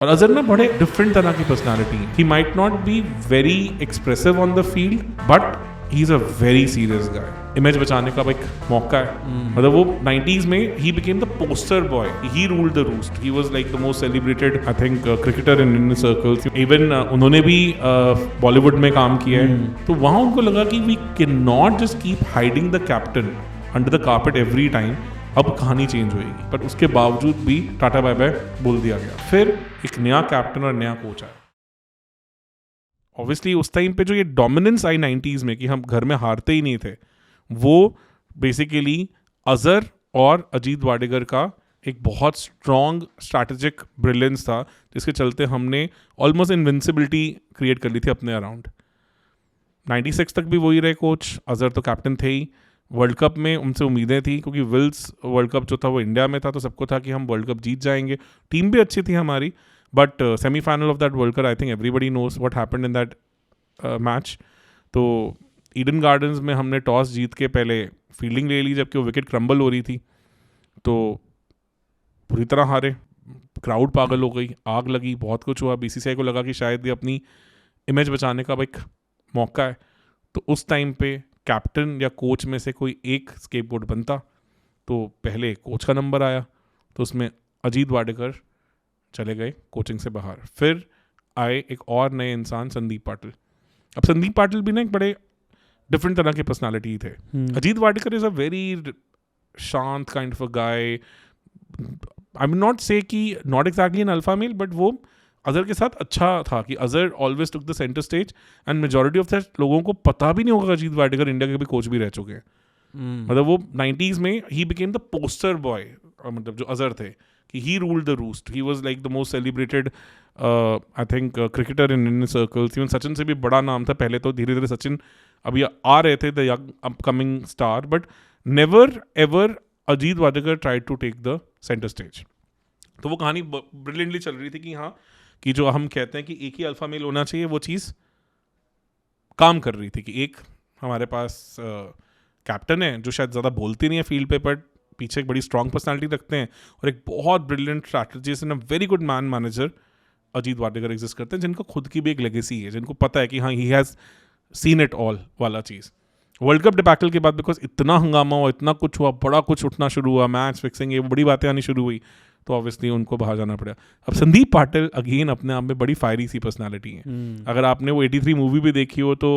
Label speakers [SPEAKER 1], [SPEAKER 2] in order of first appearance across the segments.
[SPEAKER 1] और अजहर ना बड़े डिफरेंट तरह की पर्सनालिटी है. He might not be very expressive on the field but he is a very serious guy. Image बचाने का एक मौका है. मतलब वो 90s में he became the poster boy. He ruled the roost. He was like the most celebrated I think cricketer in Indian circles. Even उन्होंने भी बॉलीवुड में काम किया है. तो वहाँ उनको लगा कि we can not just keep hiding the captain under the carpet every time. अब कहानी चेंज होएगी. बट उसके बावजूद भी टाटा बाय बाय बोल दिया गया. फिर एक नया कैप्टन और नया कोच आया. ऑब्वियसली उस टाइम पे जो ये डोमिनेंस आई 90s में कि हम घर में हारते ही नहीं थे, वो बेसिकली अजहर और अजीत वाडेकर का एक बहुत स्ट्रॉन्ग स्ट्रैटेजिक ब्रिलियंस था, जिसके चलते हमने ऑलमोस्ट इनविंसिबिलिटी क्रिएट कर ली थी अपने अराउंड. 96 तक भी वही रहे कोच. अजहर तो कैप्टन थे ही. वर्ल्ड कप में उनसे उम्मीदें थी क्योंकि विल्स वर्ल्ड कप जो था वो इंडिया में था, तो सबको था कि हम वर्ल्ड कप जीत जाएंगे. टीम भी अच्छी थी हमारी. But semifinal of that world cup I think everybody knows what happened in that match. तो ईडन गार्डन्स में हमने टॉस जीत के पहले फील्डिंग ले ली, जबकि वो विकेट क्रम्बल हो रही थी. तो पूरी तरह हारे. क्राउड पागल हो गई. आग लगी. बहुत कुछ हुआ. बीसीसीआई को लगा कि शायद ये अपनी इमेज बचाने का एक मौका है. तो उस टाइम पे कैप्टन या कोच में से कोई एक स्केपगोट बनता. तो पहले कोच का नंबर आया, तो उसमें अजीत वाडेकर चले गए कोचिंग से बाहर. फिर आए एक और नए इंसान, संदीप पाटिल. अब संदीप पाटिल भी ना एक बड़े डिफरेंट तरह के पर्सनालिटी थे. Ajit Wadekar is a very शांत kind of a guy. I will not say कि not exactly an alpha male, but वो अजहर के साथ अच्छा था कि Azhar always took the centre stage and majority of the लोगों को पता भी नहीं होगा अजीत वाडेकर इंडिया के भी कोच भी रह चुके हैं. मतलब वो 90s में he became the poster boy. मतलब जो अजहर थे कि he ruled the roost. He was like the most celebrated I think cricketer in Indian circles. Even Sachin से भी बड़ा नाम था पहले. तो धीरे धीरे सचिन अभी आ रहे थे, the young upcoming star. But never ever Ajit Wadekar tried to take the centre stage. तो वो कहानी ब्रिलियंटली चल रही थी कि हाँ, कि जो हम कहते हैं कि एक ही अल्फा मेल होना चाहिए, वो चीज़ काम कर रही थी. कि एक हमारे पास कैप्टन है जो शायद ज़्यादा बोलती नहीं है फील्ड पे, बट पीछे एक बड़ी स्ट्रॉन्ग पर्सनालिटी रखते हैं, और एक बहुत brilliant strategist and a very good man manager Ajit Wadekar exist करते हैं, जिनको खुद की भी एक लेगेसी है, जिनको पता है कि हाँ he has seen it all वाला चीज़. वर्ल्ड कप डिबैकल के बाद बिकॉज इतना हंगामा हुआ, इतना कुछ हुआ, बड़ा कुछ उठना शुरू हुआ, मैच फिक्सिंग, ये बड़ी बातें आनी शुरू हुई, तो ऑब्वियसली उनको बाहर जाना पड़ा. अब संदीप पाटिल अगेन अपने आप में बड़ी फायरी सी पर्सनालिटी है. अगर आपने वो 83 मूवी भी देखी हो तो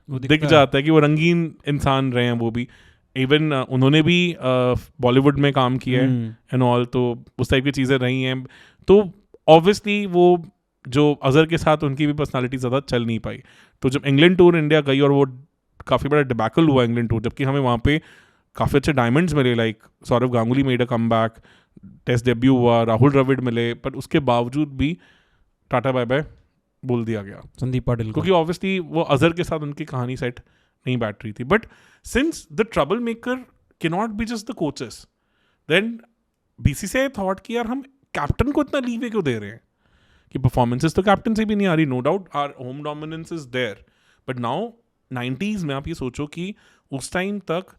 [SPEAKER 1] दिख जाता है कि वो रंगीन इंसान रहे हैं वो भी. इवन उन्होंने भी बॉलीवुड में काम किया है एंड ऑल, तो उस टाइप की चीज़ें रही हैं. तो ऑब्वियसली वो जो अजहर के साथ उनकी भी पर्सनालिटी ज़्यादा चल नहीं पाई. तो जब इंग्लैंड टूर इंडिया गई और वो काफ़ी बड़ा डिबैकल हुआ इंग्लैंड टूर, जबकि हमें वहाँ पे काफ़ी अच्छे डायमंड्स मिले, like Sourav Ganguly made a comeback, test debut हुआ, राहुल द्रविड़ मिले, पर उसके बावजूद भी टाटा बाय बाय बोल दिया गया
[SPEAKER 2] संदीप पाटिल,
[SPEAKER 1] क्योंकि ऑब्वियसली वो अजहर के साथ उनकी कहानी सेट नहीं बैठ रही थी. But since the trouble maker can not be just the coaches, then BCCI thought कि यार हम कैप्टन को इतना लीवे क्यों दे रहे हैं, कि परफॉर्मेंसेस तो कैप्टन से भी नहीं आ रही. No doubt our home dominance is there, but now 90s में आप ये सोचो कि उस टाइम तक,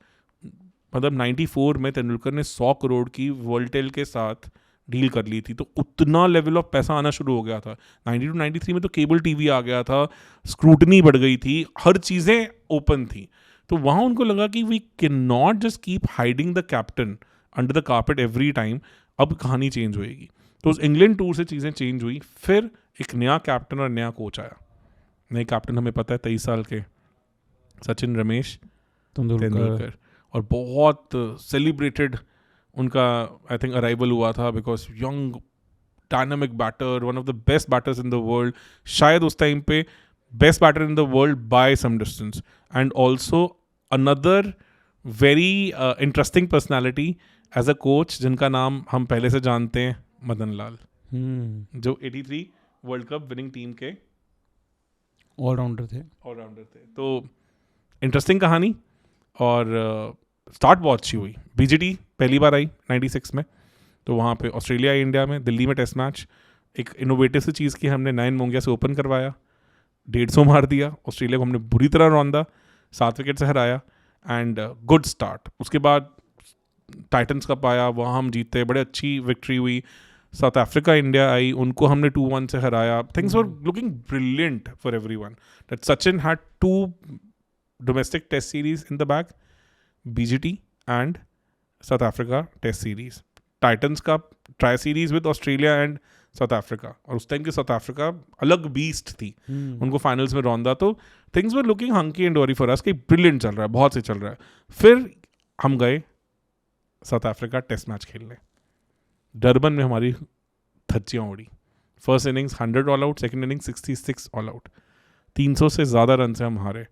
[SPEAKER 1] मतलब 94 में तेंदुलकर ने 100 करोड़ की वर्ल्डटेल के साथ डील कर ली थी, तो उतना लेवल ऑफ पैसा आना शुरू हो गया था. 92 93 में तो केबल टीवी आ गया था, स्क्रूटनी बढ़ गई थी, हर चीज़ें ओपन थी. तो वहाँ उनको लगा कि we can not just keep hiding the captain under the carpet every time. अब कहानी चेंज होएगी. तो उस इंग्लैंड टूर से चीज़ें चेंज हुई. फिर एक नया कैप्टन और नया कोच आया. नए कैप्टन हमें पता है 23 साल के सचिन रमेश तेंदुलकर, और बहुत सेलिब्रेटेड उनका आई थिंक अराइवल हुआ था, because young dynamic batter, one of the best batters in the world, शायद उस टाइम पे best batter in the world by some distance, and also another very interesting personality as a coach, जिनका नाम हम पहले से जानते हैं, मदन लाल, जो 83 वर्ल्ड कप विनिंग टीम के
[SPEAKER 2] ऑलराउंडर थे.
[SPEAKER 1] तो इंटरेस्टिंग कहानी. और स्टार्ट बहुत अच्छी हुई. बीजीटी पहली बार आई 96 में, तो वहाँ पे ऑस्ट्रेलिया आई इंडिया में, दिल्ली में टेस्ट मैच. एक इनोवेटिव सी चीज़ की, हमने 9 मोंगिया से ओपन करवाया, 150 मार दिया. ऑस्ट्रेलिया को हमने बुरी तरह रौंदा, 7 विकेट से हराया, एंड गुड स्टार्ट. उसके बाद टाइटन्स कप आया, वहाँ हम जीते, बड़े अच्छी विक्ट्री हुई. साउथ अफ्रीका इंडिया आई, उनको हमने 2-1 से हराया. Things were looking brilliant for everyone. That Sachin had 2 domestic test series in the bag, BGT and South Africa test series. Titans का tri series with Australia and south Africa, और उस time की south Africa अलग beast थी. उनको finals में रौंदा. तो things were looking hunky and डोरी फॉर अस कि ब्रिलियंट चल रहा है, बहुत से चल रहा है. फिर हम गए साउथ अफ्रीका टेस्ट मैच खेलने. डरबन में हमारी धज्जियाँ उड़ी. First innings 100 all out, second innings 66 all out. 300 से ज़्यादा रन से हम हारे.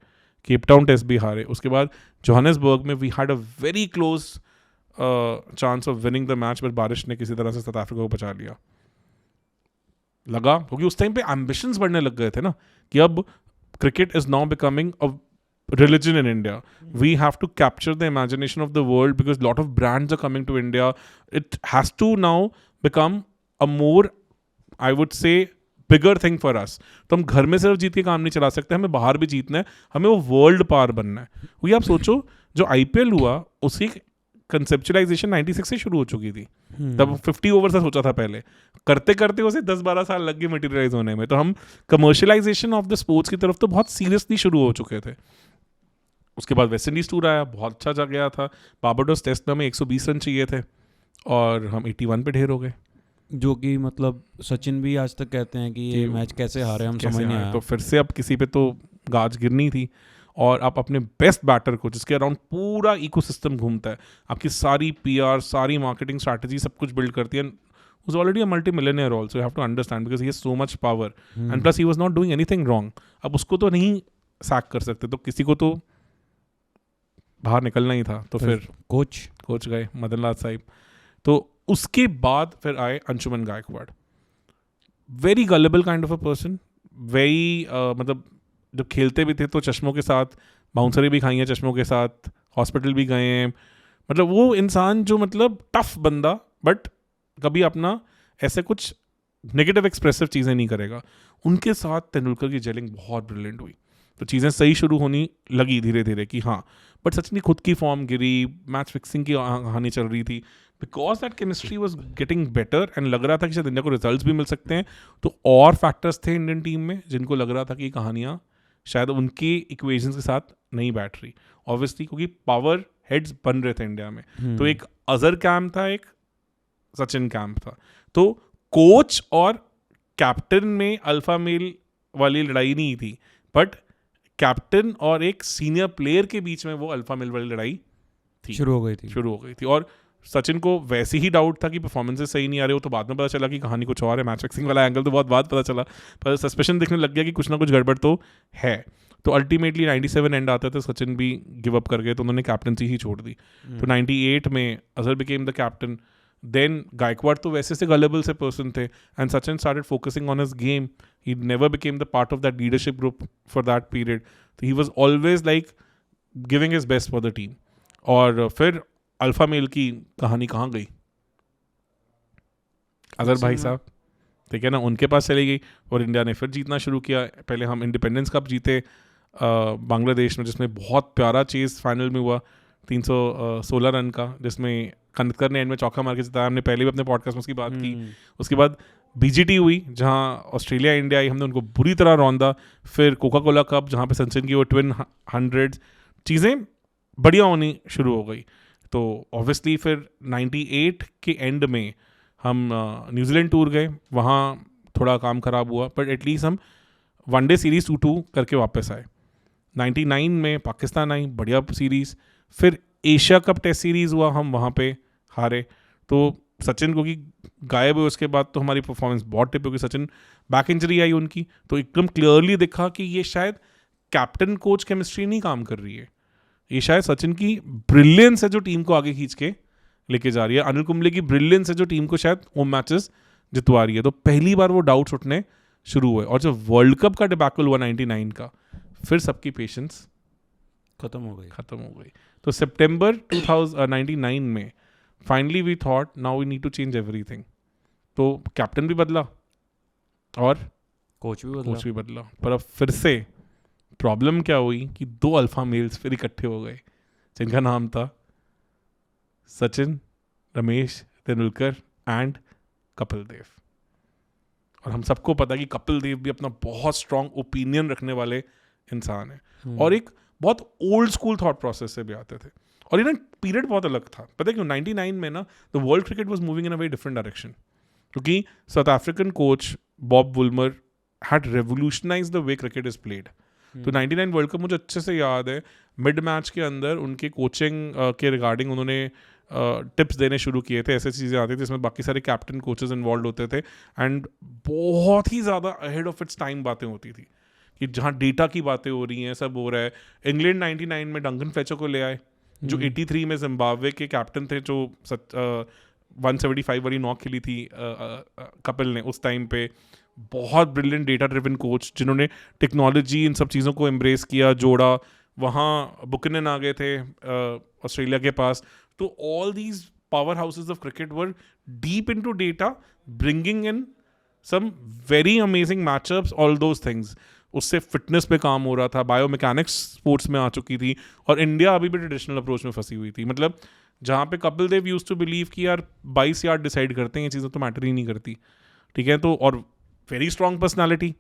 [SPEAKER 1] केप टाउन टेस्ट भी हारे. उसके बाद जोहानिसबर्ग में we had a very close chance of winning the match, but बारिश ने किसी तरह से साउथ अफ्रीका को बचा लिया. लगा क्योंकि उस टाइम पे एम्बिशंस बढ़ने लग गए थे ना कि अब cricket is now becoming a religion in India. We have to capture the imagination of the world because a lot of brands are coming to India. It has to now become a more, I would say, bigger thing for us. तो हम घर में सिर्फ जीत के काम नहीं चला सकते, हमें बाहर भी जीतना है, हमें वो वर्ल्ड पावर बनना है. वही आप सोचो, जो IPL हुआ उसकी कंसेप्चुलाइजेशन 96 से शुरू हो चुकी थी. तब 50 ओवर से सोचा था पहले, करते करते उसे 10-12 साल लग गए मटेरियलाइज होने में. तो हम कमर्शियलाइजेशन ऑफ द स्पोर्ट्स की तरफ तो बहुत सीरियसली शुरू हो चुके थे. उसके बाद वेस्ट इंडीज़ टूर आया, बहुत अच्छा जा गया था. बारबाडोस टेस्ट में हमें 120 रन चाहिए थे और हम 81 पे ढेर हो गए.
[SPEAKER 2] जो कि मतलब सचिन भी आज तक कहते हैं कि ये मैच कैसे हारे, हम समझ नहीं आया.
[SPEAKER 1] तो फिर से अब किसी पे तो गाज गिरनी थी, और आप अपने बेस्ट बैटर को, जिसके अराउंड पूरा इकोसिस्टम घूमता है, आपकी सारी PR, सारी मार्केटिंग स्ट्रैटेजी सब कुछ बिल्ड करती है. was already a multi-millionaire also, you have to understand, because he has so much power. And plus he was not doing anything wrong. अब उसको तो नहीं सैक कर सकते, तो किसी को तो बाहर निकलना ही था. तो फिर कोच गए मदन लाल साहिब. तो उसके बाद फिर आए Anshuman Gaekwad. Very gullible kind of a person, very मतलब जब खेलते भी थे तो चश्मों के साथ, बाउंसरी भी खाई हैं चश्मों के साथ, हॉस्पिटल भी गए हैं. मतलब वो इंसान जो मतलब टफ बंदा, बट कभी अपना ऐसे कुछ नेगेटिव एक्सप्रेसिव चीज़ें नहीं करेगा. उनके साथ तेंदुलकर की जेलिंग बहुत ब्रिलियंट हुई. तो चीज़ें सही शुरू होनी लगी धीरे धीरे कि हाँ. बट सचिन की खुद की फॉर्म गिरी, मैच फिक्सिंग की कहानी चल रही थी. Because that chemistry was getting better and लग रहा था कि शायद इंडिया को रिजल्ट्स भी मिल सकते हैं. तो और फैक्टर्स थे इंडियन टीम में जिनको लग रहा था कि कहानियाँ शायद उनकी इक्वेशंस के साथ नहीं बैठ रही. ऑब्वियसली क्योंकि पावर हेड्स बन रहे थे इंडिया में. तो एक अजहर कैंप था, एक सचिन कैंप था. तो कोच और कैप्टन में अल्फा मेल वाली लड़ाई नहीं थी, बट कैप्टन और एक सीनियर प्लेयर के बीच में वो अल्फा मेल वाली लड़ाई थी, शुरू हो गई थी. और सचिन को वैसे ही डाउट था कि परफॉर्मेंसेस सही नहीं आ रहे हो. तो बाद में पता चला कि कहानी कुछ और है. मैच फिक्सिंग वाला एंगल तो बहुत बाद पता चला, पर सस्पेशन दिखने लग गया कि कुछ ना कुछ गड़बड़ तो है. तो अल्टीमेटली 97 एंड आता था, सचिन भी गिव अप कर गए, तो उन्होंने कैप्टनसी ही छोड़ दी. तो 98 में Azhar became the captain. Then Gaekwad तो वैसे से गलेबल से पर्सन थे, and Sachin started focusing on his game. He never became the part of that leadership group for that period. तो he was always like giving his best for the team. और फिर alpha male की कहानी कहाँ गई? अजहर भाई साहब, ठीक है ना, उनके पास चली गई और इंडिया ने फिर जीतना शुरू किया. पहले हम इंडिपेंडेंस कप जीते बांग्लादेश में, जिसमें बहुत प्यारा चेस फाइनल में हुआ 316 रन का, जिसमें खंडकर ने एंड में चौका मार के जिताया. हमने पहले भी अपने पॉडकास्ट में उसकी बात की. उसके बाद BGT हुई जहाँ ऑस्ट्रेलिया इंडिया आई, हमने उनको बुरी तरह रौंदा. फिर कोका कोला कप जहाँ पे सचिन की वो ट्विन 100, चीज़ें बढ़िया होनी शुरू हो गई. तो ऑब्वियसली फिर 98 के एंड में हम न्यूजीलैंड टूर गए. वहाँ थोड़ा काम ख़राब हुआ, बट एटलीस्ट हम वनडे सीरीज़ 2-2 करके वापस आए. 99 में पाकिस्तान आई, बढ़िया सीरीज़. फिर एशिया कप टेस्ट सीरीज़ हुआ, हम वहाँ पे हारे. तो सचिन को कि गायब हुए उसके बाद तो हमारी परफॉर्मेंस बहुत टिप, क्योंकि सचिन बैक इंजरी आई उनकी. तो एकदम क्लियरली दिखा कि ये शायद कैप्टन कोच केमिस्ट्री नहीं काम कर रही है, ये शायद सचिन की ब्रिलियंस है जो टीम को आगे खींच के लेके जा रही है. अनिल कुंबले की ब्रिलियंस है जो टीम को शायद होम मैचेस जितवा रही है. तो पहली बार वो डाउट्स उठने शुरू हुए. और जब वर्ल्ड कप का डिबैकल हुआ 99 का, फिर सबकी पेशेंस खत्म हो गई. तो सितंबर 2099 में finally we thought now we need to change everything. तो कैप्टन भी बदला और कोच भी बदला. पर अब फिर से प्रॉब्लम क्या हुई कि 2 अल्फा मेल्स फिर इकट्ठे हो गए, जिनका नाम था सचिन, रमेश तेंदुलकर एंड कपिल देव। और हम सबको पता है कि कपिल देव भी अपना बहुत स्ट्रांग ओपिनियन रखने वाले इंसान है और एक बहुत ओल्ड स्कूल थॉट प्रोसेस से भी आते थे। और ये ना पीरियड बहुत अलग था, पता है क्यों? 99 में ना the world cricket was moving in a very different direction, क्योंकि South African coach Bob Woolmer had revolutionised the way cricket is played. तो 99 वर्ल्ड कप मुझे अच्छे से याद है, मिड मैच के अंदर उनके कोचिंग के रिगार्डिंग उन्होंने टिप्स देने शुरू किए थे, ऐसी चीज़ें आती थी जिसमें बाकी सारे कैप्टन कोचेस इन्वॉल्व होते थे एंड बहुत ही ज़्यादा अहेड ऑफ इट्स टाइम बातें होती थी कि जहाँ डेटा की बातें हो रही हैं, सब हो रहा है। इंग्लैंड 99 में डंकन फ्लेचर को ले आए जो 83 में जिम्बाब्वे के कैप्टन थे, जो 175 वाली नॉक खेली थी कपिल ने उस टाइम पे। बहुत ब्रिलियंट डेटा ड्रिवन कोच जिन्होंने टेक्नोलॉजी इन सब चीज़ों को एम्ब्रेस किया, जोड़ा। वहाँ बुकनन आ गए थे ऑस्ट्रेलिया के पास। तो all these power houses of cricket were deep into data, bringing in some very amazing matchups, all those things. उससे फिटनेस पे काम हो रहा था, बायोमैकेनिक्स स्पोर्ट्स में आ चुकी थी और इंडिया अभी भी ट्रेडिशनल अप्रोच में फंसी हुई थी। मतलब जहाँ पे Kapil Dev used to believe कि यार 22 यार्ड डिसाइड करते हैं, ये चीज़ें तो मैटर ही नहीं करती, ठीक है। तो और वेरी स्ट्रॉन्ग पर्सनालिटी,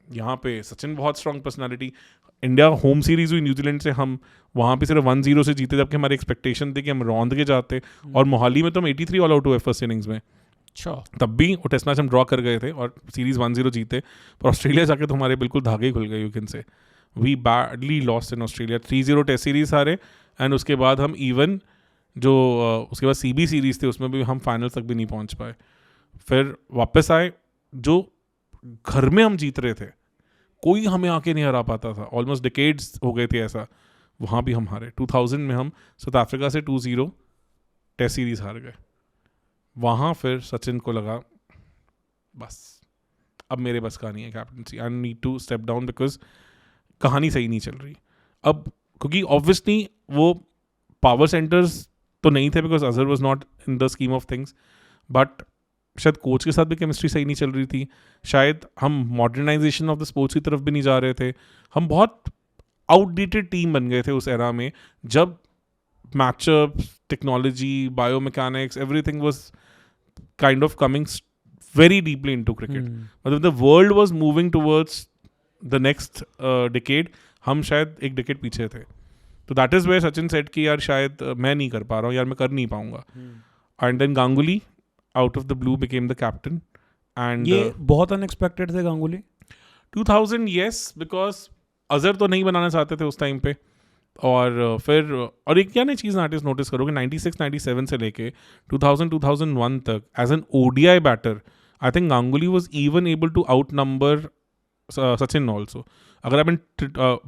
[SPEAKER 1] यहाँ पे सचिन बहुत strong personality. India home series हुई न्यूजीलैंड से, हम वहाँ पे सिर्फ 1-0 से जीते, जबकि हमारी एक्सपेक्टेशन थी कि हम रौंद के जाते। और मोहाली में तो हम 83 ऑल आउट हुए फर्स्ट इनिंग्स में।
[SPEAKER 2] अच्छा,
[SPEAKER 1] तब भी वो टेस्ट मैच हम ड्रॉ कर गए थे और सीरीज 1-0 जीते। पर ऑस्ट्रेलिया जाके तो हमारे बिल्कुल धागे खुल गए, you can say. We badly lost in Australia, 3-0 test series हारे। एंड उसके बाद हम इवन जो उसके बाद CB सीरीज थे उसमें भी हम फाइनल तक भी नहीं पहुंच पाए। फिर वापस आए, जो घर में हम जीत रहे थे, कोई हमें आके नहीं हरा पाता था। ऑलमोस्ट डिकेड्स हो गए थे ऐसा, वहाँ भी हम हारे। 2000 में हम साउथ अफ्रीका से 2-0 टेस्ट सीरीज हार गए। वहाँ फिर सचिन को लगा बस अब मेरे बस का नहीं है captaincy, I need to step down, because कहानी सही नहीं चल रही अब। क्योंकि ऑब्वियसली वो पावर सेंटर्स तो नहीं थे, because Azhar was not in the scheme of things, but शायद कोच के साथ भी केमिस्ट्री सही नहीं चल रही थी। शायद हम मॉडर्नाइजेशन ऑफ द स्पोर्ट्स की तरफ भी नहीं जा रहे थे। हम बहुत आउटडेटेड टीम बन गए थे उस एरा में, जब matchups, technology, biomechanics, everything was kind of coming very deeply into cricket. मतलब the world was moving towards the next decade, हम शायद एक डिकेड पीछे थे। तो that is where Sachin said कि यार शायद मैं नहीं कर पा रहा हूँ, यार मैं कर नहीं पाऊंगा। And then Ganguly out of the blue became the captain. And
[SPEAKER 2] ये बहुत अनएक्सपेक्टेड थे गांगुली
[SPEAKER 1] 2000, यस, बिकॉज अजहर तो नहीं बनाना चाहते थे उस टाइम पे। और फिर और एक क्या नई चीज़ आर्टिस्ट नोटिस करोगे, 96-97 से लेके 2000-2001 तक as an ODI batter, I think Ganguly was even able to outnumber Sachin also. अगर आप इन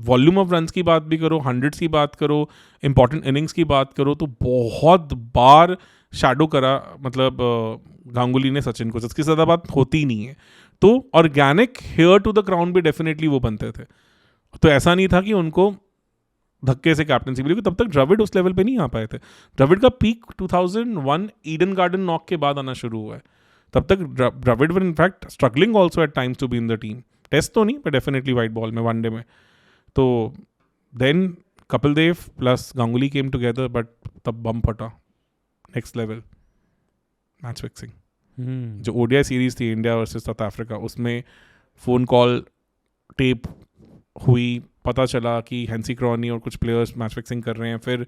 [SPEAKER 1] वॉल्यूम ऑफ रन्स की बात भी करो, 100s की बात करो, इंपॉर्टेंट इनिंग्स की बात करो, तो बहुत बार शैडो करा मतलब गांगुली ने सचिन को, जिसकी ज़्यादा बात होती नहीं है। तो organic heir to the crown भी डेफिनेटली वो बनते थे। तो ऐसा नहीं था कि उनको धक्के से कैप्टनसी मिली, तब तक द्रविड उस लेवल पे नहीं आ पाए थे। द्रविड का पीक 2001 ईडन गार्डन नॉक के बाद आना शुरू हुआ है। तब तक Dravid were in fact struggling also at times to be in the team, test तो नहीं पर डेफिनेटली वाइट बॉल में, वनडे में। तो then Kapil Dev plus Ganguly came together, but तब बम फटा, नेक्स्ट लेवल मैच फिक्सिंग। जो ODI सीरीज थी इंडिया वर्सेस साउथ अफ्रीका, उसमें फ़ोन कॉल टेप हुई, पता चला कि हैंसी क्रॉनी और कुछ प्लेयर्स मैच फिक्सिंग कर रहे हैं। फिर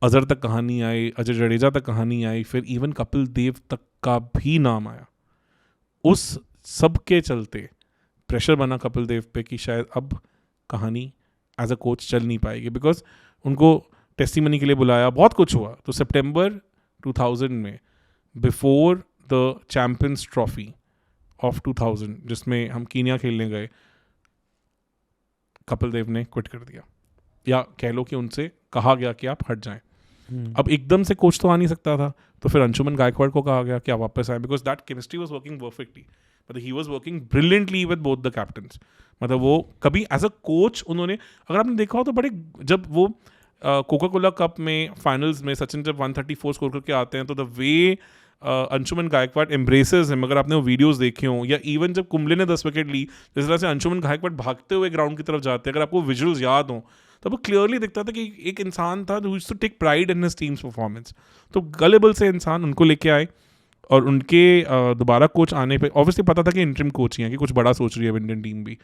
[SPEAKER 1] अजहर तक कहानी आई, अजय जडेजा तक कहानी आई, फिर इवन कपिल देव तक का भी नाम आया। उस सब के चलते प्रेशर बना कपिल देव पे कि शायद अब कहानी एज अ कोच चल नहीं पाएगी, बिकॉज उनको टेस्टिमनी के लिए बुलाया, बहुत कुछ हुआ। तो सितंबर 2000 में, before the champions trophy of 2000, जिसमें हम कीनिया खेलने गए, कपिल देव ने क्विट कर दिया, या कह लो कि उनसे कहा गया कि आप हट जाएं। अब एकदम से कोच तो आ नहीं सकता था, तो फिर अंशुमन गायकवाड़ को कहा गया कि आप वापस आए, because that chemistry was working perfectly. मतलब he was working brilliantly with both the captains. मतलब वो कभी एज अ कोच उन्होंने, अगर आपने देखा हो तो बड़े, जब वो कोका कोला कप में फाइनल्स में सचिन जब 134 स्कोर करके आते हैं, तो the way Anshuman Gaekwad embraces him, अगर आपने वो वीडियोस देखे हो, या इवन जब कुंबले ने 10 विकेट ली, जिस तरह से अंशुमन गायकवाड़ भागते हुए ग्राउंड की तरफ जाते हैं, अगर आपको विजुअल्स याद हो, तो वो क्लियरली दिखता था कि एक इंसान था जो used to take pride in his team's performance. तो गलेबल से इंसान उनको लेके आए, और उनके दोबारा कोच आने पे ऑब्वियसली पता था कि इंटरिम कोच ही हैं, कि कुछ बड़ा सोच रही है इंडियन टीम भी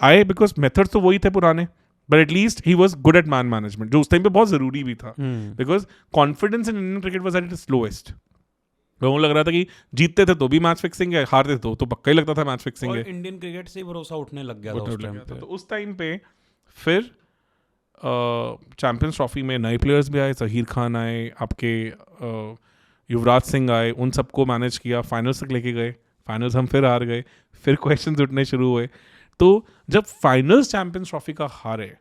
[SPEAKER 1] आए, बिकॉज मेथड्स तो वही थे पुराने, but at least he was good at man management, जो उस टाइम पे बहुत जरूरी भी था, because confidence in Indian cricket was at its lowest. लोगों को लग रहा था कि जीतते थे तो भी मैच फिक्सिंग है, हारते थे तो पक्का ही लगता था मैच फिक्सिंग है।
[SPEAKER 2] इंडियन क्रिकेट से भरोसा उठने लग गया था उस टाइम पे।
[SPEAKER 1] तो उस टाइम पे फिर चैंपियंस ट्रॉफी में नए प्लेयर्स भी आए, जहीर खान आए, आपके युवराज सिंह आए, उन सबको मैनेज किया, फाइनल्स तक लेके गए, फाइनल्स हम फिर हार गए, फिर क्वेश्चंस उठने शुरू हुए। तो जब फाइनल्स चैंपियंस ट्रॉफी का हारे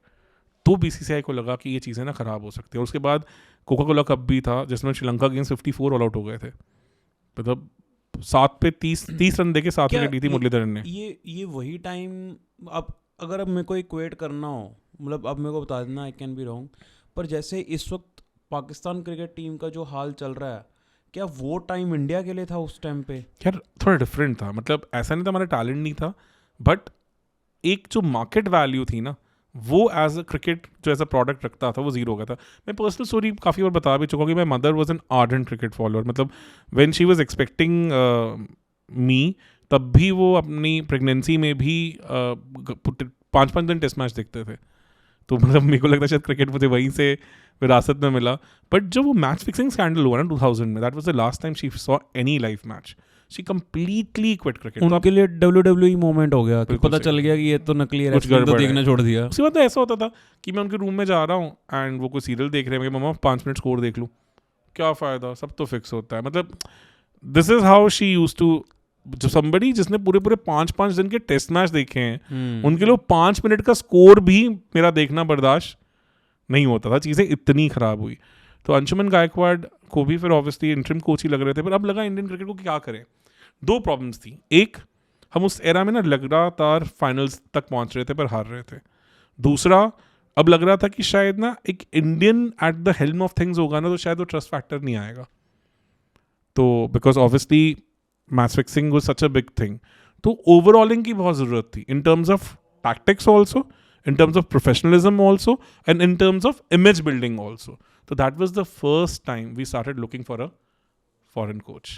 [SPEAKER 1] तो बीसीसीआई को लगा कि ये चीज़ें ना ख़राब हो सकती हैं। और उसके बाद कोका कोला कप भी था जिसमें श्रीलंका अगेंस्ट 54 ऑल आउट हो गए थे, मतलब 7 पे 30 रन देके 7 विकेट ली थी मुरलीधरन ने।
[SPEAKER 2] ये वही टाइम, अब अगर अब मेरे को इक्वेट करना हो, मतलब अब मेरे को बता देना, आई कैन बी रॉन्ग, पर जैसे इस वक्त पाकिस्तान क्रिकेट टीम का जो हाल चल रहा है, क्या वो टाइम इंडिया के लिए था उस टाइम पे?
[SPEAKER 1] यार थोड़ा डिफरेंट था, मतलब ऐसा नहीं था हमारा टैलेंट नहीं था, बट एक जो मार्केट वैल्यू थी ना, वो एज अ क्रिकेट जो एज अ प्रोडक्ट रखता था वो जीरो हो गया था। मैं पर्सनल स्टोरी काफ़ी बार बता भी चुका हूँ कि my mother was an ardent cricket follower, मतलब when she was expecting me, तब भी वो अपनी प्रेगनेंसी में भी 5-5 दिन टेस्ट मैच देखते थे। तो मतलब मेरे को लगता है शायद क्रिकेट मुझे वहीं से विरासत में मिला। बट जब वो मैच फिक्सिंग स्कैंडल हुआ ना 2000 में, that was the last time she saw any live match, she completely quit cricket.
[SPEAKER 2] उनके लिए WWE मोमेंट हो गया कि पता चल गया कि ये तो नकली है, तो देखना छोड़ दिया।
[SPEAKER 1] उसके बाद तो ऐसा होता था कि मैं उनके रूम में जा रहा हूँ एंड वो कोई सीरियल देख रहे हैं, मम्मा 5 मिनट स्कोर देख लूँ, क्या फ़ायदा, सब तो फिक्स होता है। मतलब this is how she used to, जो somebody जिसने पूरे 5-5 दिन के टेस्ट मैच देखे हैं, उनके लिए 5 मिनट का स्कोर भी मेरा देखना बर्दाश्त नहीं होता था, चीज़ें इतनी ख़राब हुई। तो अंशुमन गायकवाड़ को भी फिर ऑब्वियसली इंटरिम कोच ही लग रहे थे, पर अब लगा इंडियन क्रिकेट को क्या करें। 2 प्रॉब्लम्स थी, एक हम उस एरा में ना लगातार फाइनल्स तक पहुंच रहे थे पर हार रहे थे। दूसरा, अब लग रहा था कि शायद ना एक Indian at the helm of things होगा ना, तो शायद वो ट्रस्ट फैक्टर नहीं आएगा। तो because obviously match fixing was such a big thing, तो ओवरऑलिंग की बहुत ज़रूरत थी, in terms of tactics also, in terms of professionalism also, and in terms of image building also. So that was the first time we started looking for a foreign coach.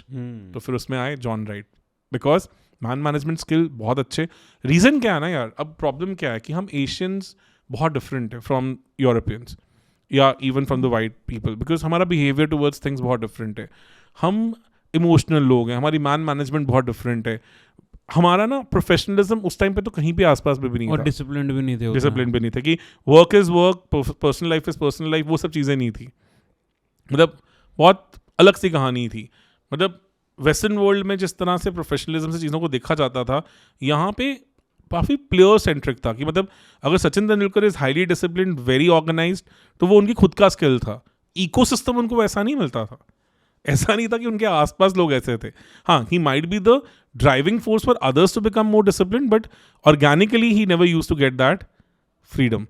[SPEAKER 1] तो फिर उसमें आए John Wright, because man management skill बहुत अच्छे। Reason क्या है ना यार, अब प्रॉब्लम क्या है कि हम एशियंस बहुत डिफरेंट है फ्रॉम यूरोपियंस या even from the white people, because हमारा बिहेवियर टुवर्ड्स थिंग्स बहुत डिफरेंट है। हम इमोशनल लोग हैं, हमारी मैन मैनेजमेंट बहुत डिफरेंट है, हमारा ना प्रोफेशनलिज्म उस टाइम पे तो कहीं पे आसपास में भी नहीं
[SPEAKER 2] और
[SPEAKER 1] था,
[SPEAKER 2] डिसिप्लिन भी नहीं थे,
[SPEAKER 1] डिसिप्लिन भी नहीं था कि work is work, personal life is personal life, वो सब चीज़ें नहीं थी। मतलब बहुत अलग सी कहानी थी। मतलब वेस्टर्न वर्ल्ड में जिस तरह से प्रोफेशनलिज्म से चीज़ों को देखा जाता था, यहाँ पे काफ़ी प्लेयर सेंट्रिक था कि मतलब अगर Sachin Tendulkar is highly discipline, very organised, तो वो उनकी खुद का स्किल था, इकोसिस्टम उनको वैसा नहीं मिलता था। ऐसा नहीं था कि उनके आसपास लोग ऐसे थे। हाँ, he might be the driving force for others to become more discipline, but organically he never used to get that freedom.